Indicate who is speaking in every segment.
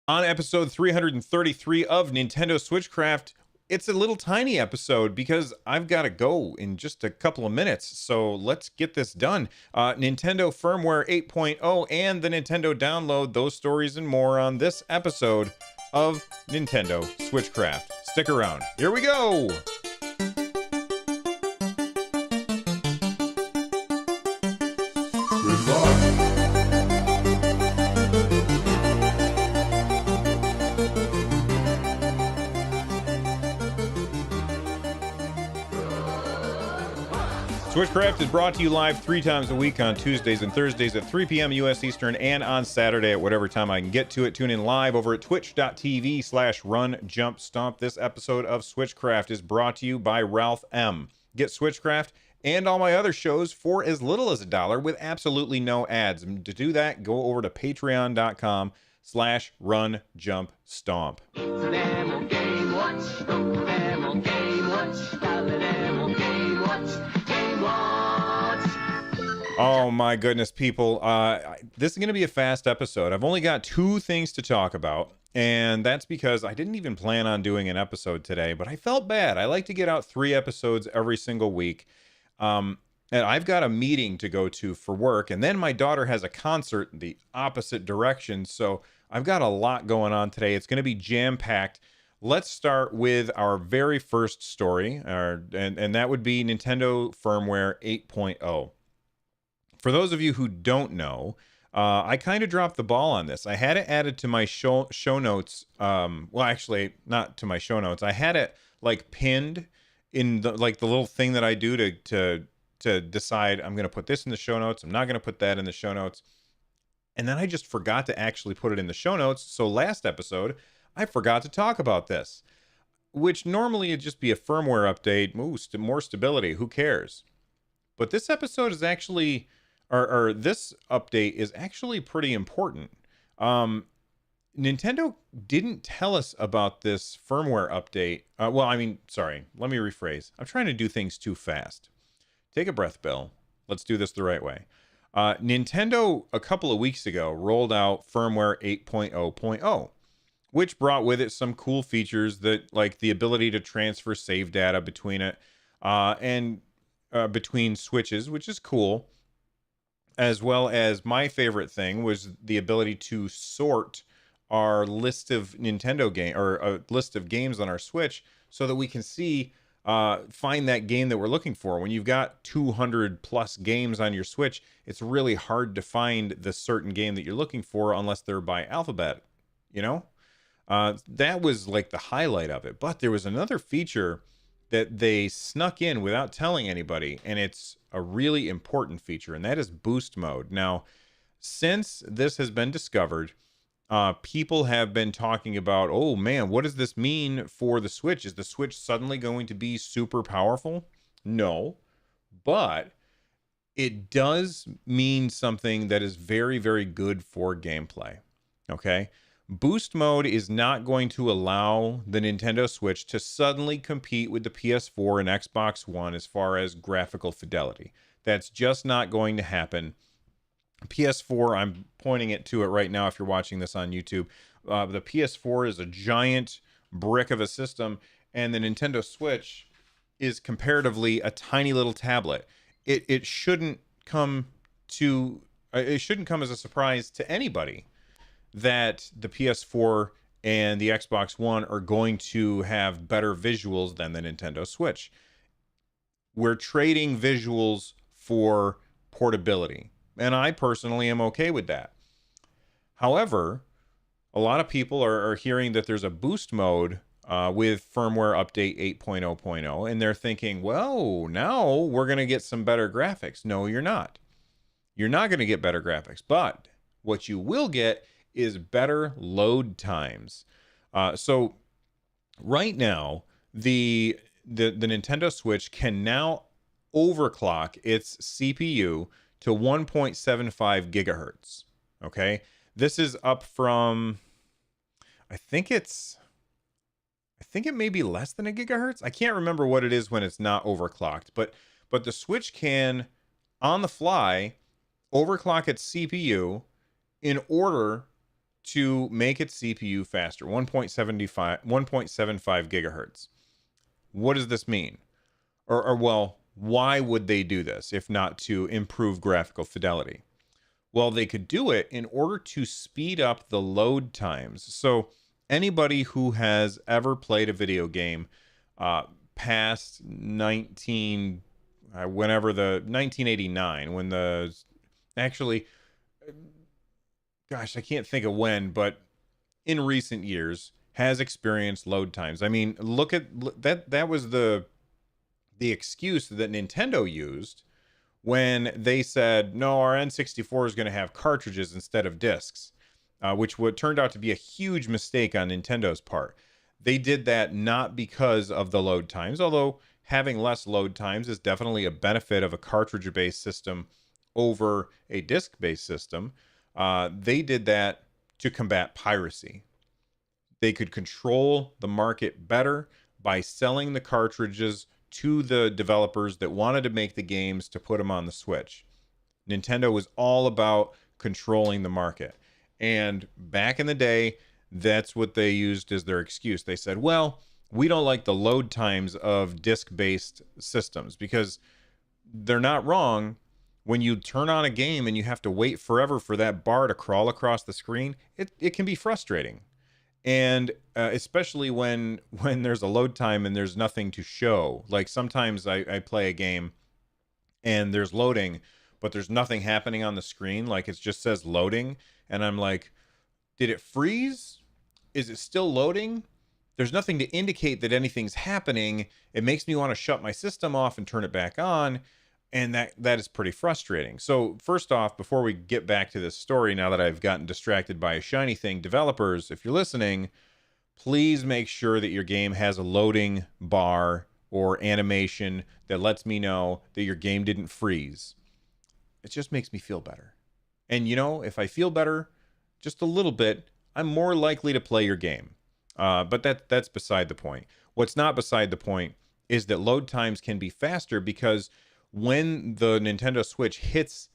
Speaker 1: On episode 333 of Nintendo SwitchCraft, it's a little tiny episode because I've got to go in just a couple of minutes. So let's get this done. Nintendo Firmware 8.0 and the Nintendo download, those stories and more on this episode of Nintendo SwitchCraft. Stick around. Here we go.
Speaker 2: Good luck.
Speaker 1: SwitchCraft is brought to you live 3 times a week on Tuesdays and Thursdays at 3 p.m. U.S. Eastern and on Saturday at whatever time I can get to it. Tune in live over at twitch.tv/runjumpstomp. This episode of SwitchCraft is brought to you by Ralph M. Get SwitchCraft and all my other shows for as little as $1 with absolutely no ads. And to do that, go over to patreon.com/runjumpstomp. Oh my goodness, people. This is going to be a fast episode. I've only got 2 things to talk about, and that's because I didn't even plan on doing an episode today, but I felt bad. I like to get out 3 episodes every single week. And I've got a meeting to go to for work, and then my daughter has a concert in the opposite direction, so I've got a lot going on today. It's going to be jam-packed. Let's start with our very first story, and that would be Nintendo Firmware 8.0. For those of you who don't know, I kind of dropped the ball on this. I had it added to my show notes. Well, actually, not to my show notes. I had it like pinned in the little thing that I do to decide I'm going to put this in the show notes. I'm not going to put that in the show notes. And then I just forgot to actually put it in the show notes. So last episode, I forgot to talk about this, which normally it'd just be a firmware update. Ooh, more stability. Who cares? But this episode is actually... Or this update is actually pretty important. Nintendo didn't tell us about this firmware update. Sorry, let me rephrase. I'm trying to do things too fast. Take a breath, Bill. Let's do this the right way. Nintendo, a couple of weeks ago, rolled out firmware 8.0.0, which brought with it some cool features that, like the ability to transfer save data between it and between switches, which is cool. As well as my favorite thing was the ability to sort our list of Nintendo game or a list of games on our Switch so that we can see, find that game that we're looking for. When you've got 200 plus games on your Switch, it's really hard to find the certain game that you're looking for unless they're by alphabet, you know? That was like the highlight of it. But there was another feature that they snuck in without telling anybody, and it's a really important feature, and that is boost mode. Now, since this has been discovered, people have been talking about, oh man, what does this mean for the Switch? Is the Switch suddenly going to be super powerful? No, but it does mean something that is very, very good for gameplay. Okay? Boost mode is not going to allow the Nintendo Switch to suddenly compete with the PS4 and Xbox One as far as graphical fidelity. That's just not going to happen. PS4, I'm pointing it to it right now if you're watching this on YouTube. The PS4 is a giant brick of a system, and the Nintendo Switch is comparatively a tiny little tablet. It shouldn't come as a surprise to anybody that the PS4 and the Xbox One are going to have better visuals than the Nintendo Switch. We're trading visuals for portability, and I personally am okay with that. However, a lot of people are hearing that there's a boost mode with firmware update 8.0.0, and they're thinking, well, now we're going to get some better graphics. No, you're not. You're not going to get better graphics, but what you will get is better load times. So right now, the Nintendo Switch can now overclock its CPU to 1.75 gigahertz. Okay, this is up from, I think it may be less than a gigahertz. I can't remember what it is when it's not overclocked, but the Switch can, on the fly, overclock its CPU in order to make its CPU faster, 1.75 gigahertz. What does this mean? Or well, why would they do this if not to improve graphical fidelity? Well, they could do it in order to speed up the load times. So anybody who has ever played a video game past 1989, when the actually, gosh, I can't think of when, but in recent years has experienced load times. I mean, look at that. That was the excuse that Nintendo used when they said, no, our N64 is going to have cartridges instead of discs, which turned out to be a huge mistake on Nintendo's part. They did that not because of the load times, although having less load times is definitely a benefit of a cartridge-based system over a disc-based system. They did that to combat piracy. They could control the market better by selling the cartridges to the developers that wanted to make the games to put them on the Switch. Nintendo was all about controlling the market. And back in the day, that's what they used as their excuse. They said, well, we don't like the load times of disc-based systems, because they're not wrong. When you turn on a game and you have to wait forever for that bar to crawl across the screen, it can be frustrating. And especially when there's a load time and there's nothing to show. Like sometimes I play a game and there's loading, but there's nothing happening on the screen. Like it just says loading. And I'm like, did it freeze? Is it still loading? There's nothing to indicate that anything's happening. It makes me want to shut my system off and turn it back on. And that is pretty frustrating. So first off, before we get back to this story, now that I've gotten distracted by a shiny thing, developers, if you're listening, please make sure that your game has a loading bar or animation that lets me know that your game didn't freeze. It just makes me feel better. And you know, if I feel better just a little bit, I'm more likely to play your game. But that's beside the point. What's not beside the point is that load times can be faster, because when the Nintendo Switch hits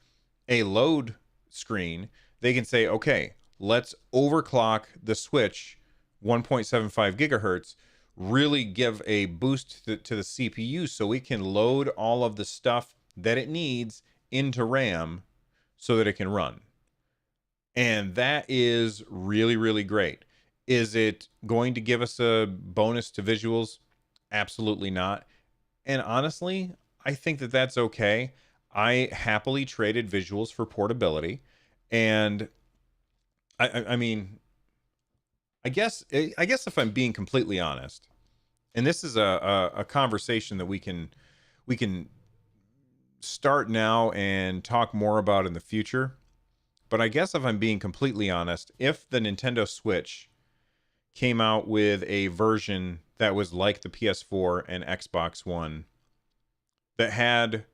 Speaker 1: a load screen, they can say, okay, let's overclock the Switch 1.75 gigahertz, really give a boost to the CPU so it can load all of the stuff that it needs into RAM so that it can run. And that is really, really great. Is it going to give us a bonus to visuals? Absolutely not. And honestly, I think that that's okay. I happily traded visuals for portability. And I mean, I guess if I'm being completely honest, and this is a conversation that we can start now and talk more about in the future. But I guess if I'm being completely honest, if the Nintendo Switch came out with a version that was like the PS4 and Xbox One, that had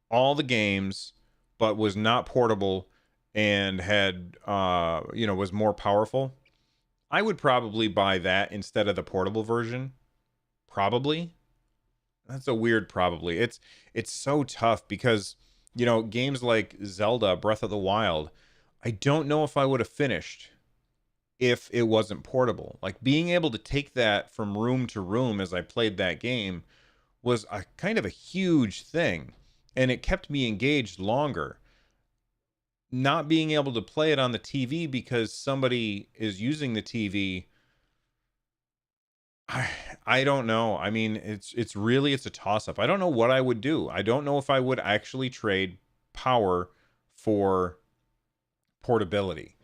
Speaker 1: all the games but was not portable and had was more powerful, I would probably buy that instead of the portable version. Probably. That's a weird probably. It's so tough because, you know, games like Zelda Breath of the Wild, I don't know if I would have finished if it wasn't portable. Like being able to take that from room to room as I played that game was a kind of a huge thing, and it kept me engaged longer. Not being able to play it on the TV because somebody is using the TV, I don't know. I mean, it's a toss-up. I don't know what I would do. I don't know if I would actually trade power for portability.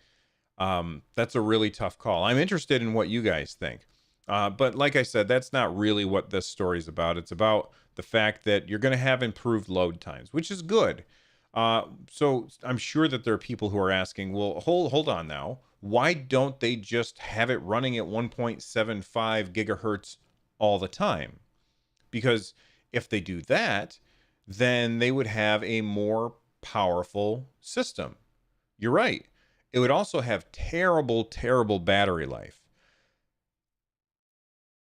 Speaker 1: That's a really tough call. I'm interested in what you guys think. But like I said, that's not really what this story's about. It's about the fact that you're going to have improved load times, which is good. So I'm sure that there are people who are asking, well, hold on now. Why don't they just have it running at 1.75 gigahertz all the time? Because if they do that, then they would have a more powerful system. You're right. It would also have terrible, terrible battery life.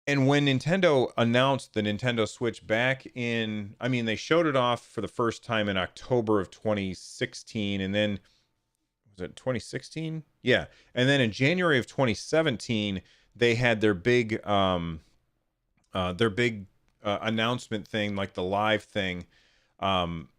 Speaker 1: And when Nintendo announced the Nintendo Switch back in, they showed it off for the first time in October of 2016. And then was it 2016? Yeah. And then in January of 2017, they had their big announcement thing, like the live thing. Um,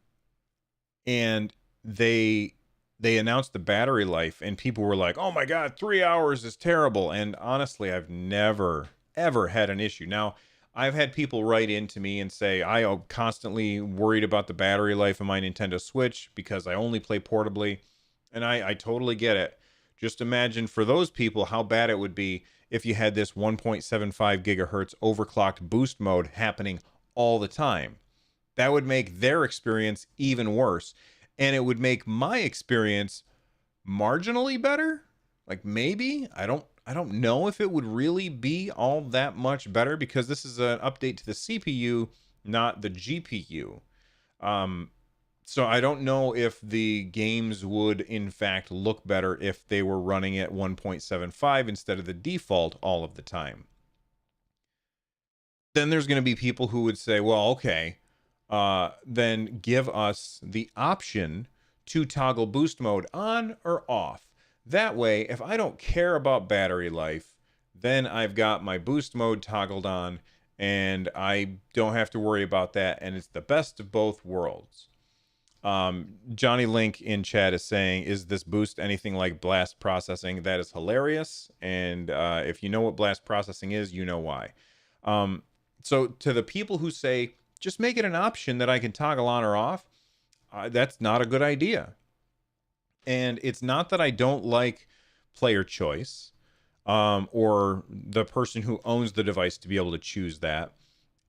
Speaker 1: and they announced the battery life, and people were like, "Oh my God, 3 hours is terrible." And honestly, I've never ever had an issue. Now, I've had people write into me and say I am constantly worried about the battery life of my Nintendo Switch because I only play portably, and I totally get it. Just imagine for those people how bad it would be if you had this 1.75 gigahertz overclocked boost mode happening all the time. That would make their experience even worse, and it would make my experience marginally better. Like maybe, I don't know if it would really be all that much better because this is an update to the CPU, not the GPU. um so I don't know if the games would in fact look better if they were running at 1.75 instead of the default all of the time. Then there's going to be people who would say, well, okay, then give us the option to toggle boost mode on or off. That way, if I don't care about battery life, then I've got my boost mode toggled on and I don't have to worry about that. And it's the best of both worlds. Johnny Link in chat is saying, is this boost anything like blast processing? That is hilarious. And if you know what blast processing is, you know why. So to the people who say, just make it an option that I can toggle on or off, that's not a good idea. And it's not that I don't like player choice, or the person who owns the device to be able to choose that.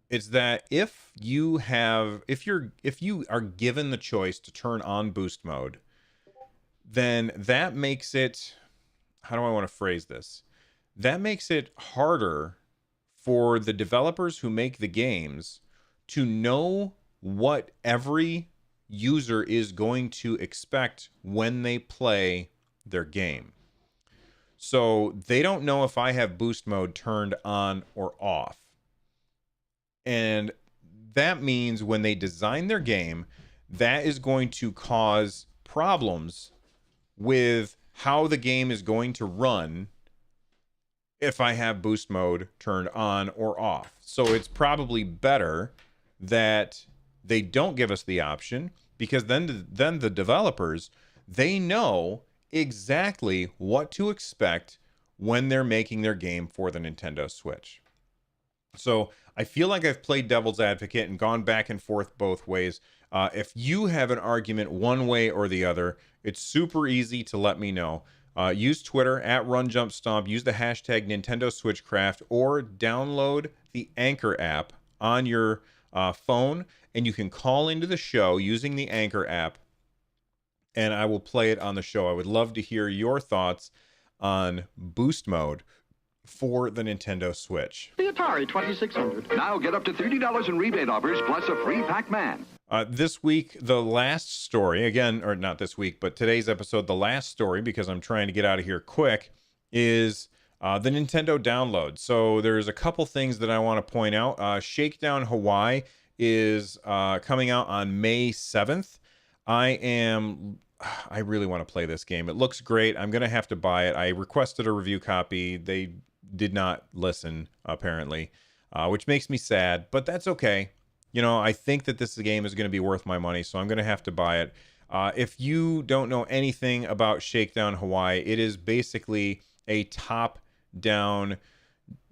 Speaker 1: It's that if you are given the choice to turn on boost mode, then that makes it, how do I want to phrase this? That makes it harder for the developers who make the games to know what every user is going to expect when they play their game. So they don't know if I have boost mode turned on or off. And that means when they design their game, that is going to cause problems with how the game is going to run if I have boost mode turned on or off. So it's probably better that they don't give us the option, because then the developers, they know exactly what to expect when they're making their game for the Nintendo Switch. So I feel like I've played devil's advocate and gone back and forth both ways. If you have an argument one way or the other, it's super easy to let me know. Use Twitter at RunJumpStomp, use the hashtag Nintendo SwitchCraft, or download the Anchor app on your phone, and you can call into the show using the Anchor app, and I will play it on the show. I would love to hear your thoughts on boost mode for the Nintendo Switch.
Speaker 2: The Atari 2600. Now get up to $30 in rebate offers plus a free Pac-Man.
Speaker 1: This week, the last story, again, or not this week, but today's episode, the last story, because I'm trying to get out of here quick, is the Nintendo download. So there's a couple things that I want to point out. Shakedown Hawaii is coming out on May 7th. I really want to play this game. It looks great. I'm going to have to buy it. I requested a review copy. They did not listen, apparently, which makes me sad, but that's okay. You know, I think that this game is going to be worth my money, so I'm going to have to buy it. If you don't know anything about Shakedown Hawaii, it is basically a top-down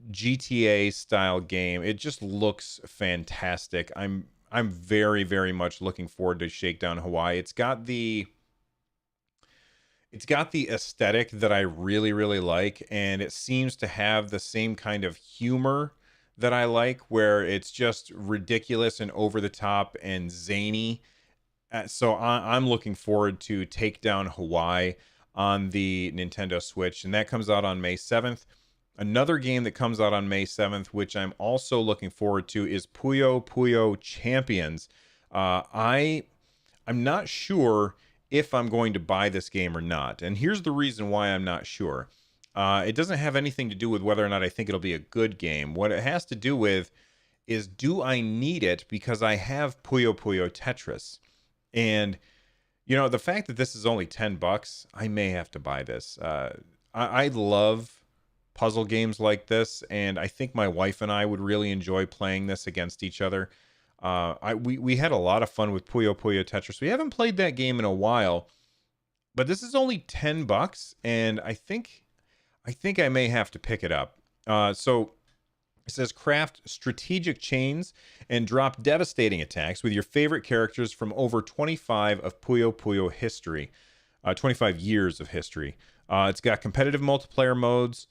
Speaker 1: GTA-style game. It just looks fantastic. I'm very, very much looking forward to Shakedown Hawaii. It's got the aesthetic that I really, really like, and it seems to have the same kind of humor that I like, where it's just ridiculous and over the top and zany. So I'm looking forward to Takedown Hawaii on the Nintendo Switch, and that comes out on May 7th. Another game that comes out on May 7th, which I'm also looking forward to, is Puyo Puyo Champions. I'm not sure if I'm going to buy this game or not, and here's the reason why I'm not sure. It doesn't have anything to do with whether or not I think it'll be a good game. What it has to do with is, do I need it because I have Puyo Puyo Tetris? And You know, the fact that this is only $10, I may have to buy this. I love puzzle games like this, and I think my wife and I would really enjoy playing this against each other. We had a lot of fun with Puyo Puyo Tetris. We haven't played that game in a while, but this is only $10, and I think I may have to pick it up. So it says craft strategic chains and drop devastating attacks with your favorite characters from over 25 of Puyo Puyo history, 25 years of history. It's got competitive multiplayer modes,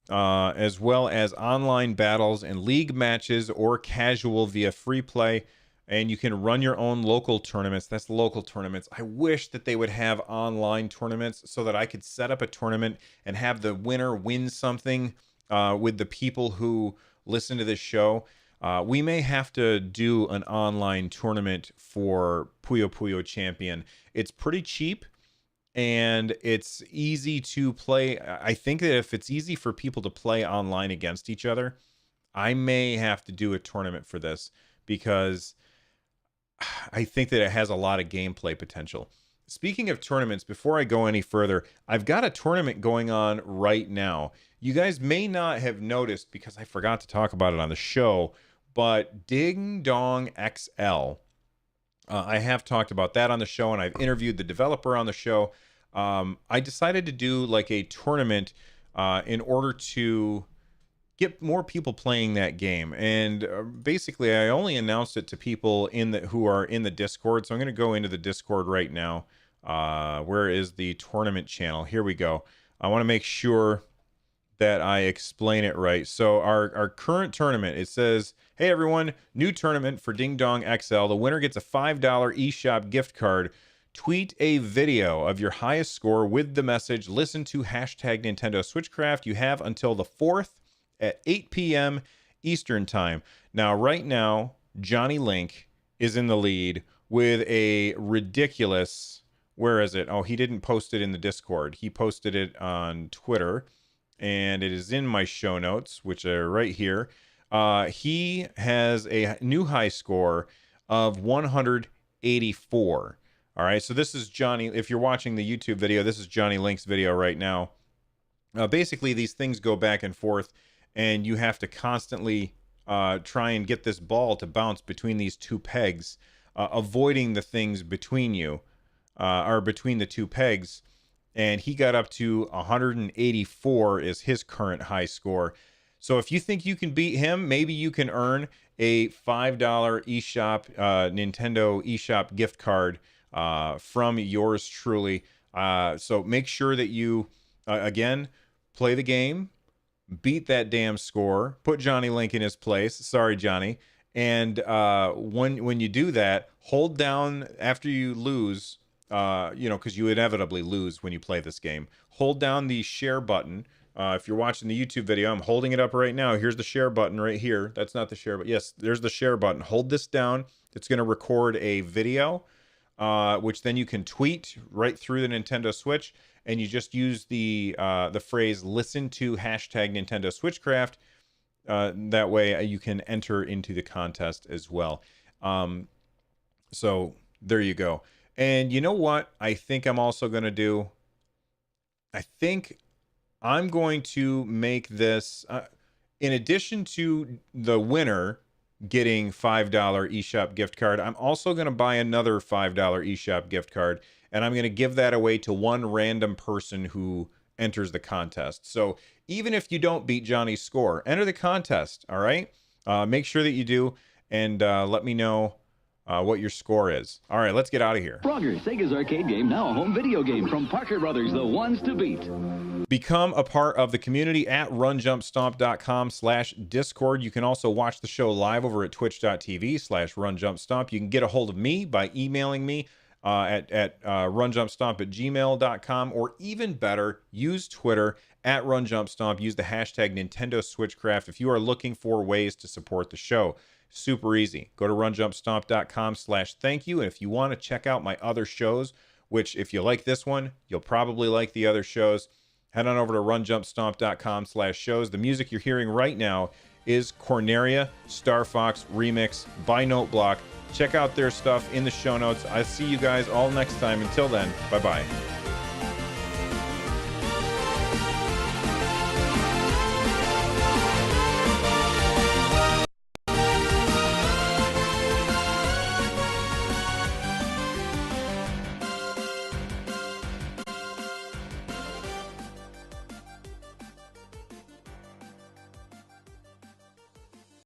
Speaker 1: as well as online battles and league matches or casual via free play. And you can run your own local tournaments. That's local tournaments. I wish that they would have online tournaments so that I could set up a tournament and have the winner win something with the people who listen to this show. We may have to do an online tournament for Puyo Puyo Champion. It's pretty cheap and it's easy to play. I think that if it's easy for people to play online against each other, I may have to do a tournament for this because I think that it has a lot of gameplay potential. Speaking of tournaments, before I go any further, I've got a tournament going on right now. You guys may not have noticed because I forgot to talk about it on the show, but Ding Dong XL. I have talked about that on the show, and I've interviewed the developer on the show. I decided to do like a tournament in order to get more people playing that game. And basically, I only announced it to people who are in the Discord. So I'm going to go into the Discord right now. Where is the tournament channel? Here we go. I want to make sure that I explain it right. So our current tournament, it says, hey everyone, new tournament for Ding Dong XL. The winner gets a $5 eShop gift card. Tweet a video of your highest score with the message, listen to hashtag Nintendo SwitchCraft. You have until the 4th at 8 p.m. Eastern time. Now, right now, Johnny Link is in the lead with a ridiculous, where is it? Oh, he didn't post it in the Discord. He posted it on Twitter. And it is in my show notes, which are right here. He has a new high score of 184. All right, so this is Johnny. If you're watching the YouTube video, this is Johnny Link's video right now. Basically, these things go back and forth, and you have to constantly try and get this ball to bounce between these two pegs, avoiding the things between you, or between the two pegs. And he got up to 184 is his current high score. So if you think you can beat him, maybe you can earn a $5 eShop, Nintendo eShop gift card from yours truly. So make sure that you, again, play the game, beat that damn score, put Johnny Link in his place. Sorry, Johnny. And when you do that, hold down after you lose. Because you inevitably lose when you play this game. Hold down the share button. If you're watching the YouTube video, I'm holding it up right now. Here's the share button right here. That's not the share, but yes, there's the share button. Hold this down. It's going to record a video, which then you can tweet right through the Nintendo Switch, and you just use the phrase "listen to hashtag Nintendo SwitchCraft." That way, you can enter into the contest as well. So there you go. And you know what I think I'm also going to do? I think I'm going to make this, in addition to the winner getting $5 eShop gift card, I'm also going to buy another $5 eShop gift card, and I'm going to give that away to one random person who enters the contest. So even if you don't beat Johnny's score, enter the contest, all right? Make sure that you do, and let me know what your score is. All right, let's get out of here.
Speaker 3: Frogger, Sega's arcade game, now a home video game from Parker Brothers, the ones to beat.
Speaker 1: Become a part of the community at runjumpstomp.com/Discord. You can also watch the show live over at twitch.tv/runjumpstomp. You can get a hold of me by emailing me at runjumpstomp@gmail.com, or even better, use Twitter at runjumpstomp. Use the hashtag Nintendo SwitchCraft if you are looking for ways to support the show. Super easy. Go to runjumpstomp.com/thank you. And if you want to check out my other shows, which if you like this one, you'll probably like the other shows, head on over to runjumpstomp.com/shows. The music you're hearing right now is Corneria Star Fox Remix by Noteblock. Check out their stuff in the show notes. I see you guys all next time. Until then, bye-bye.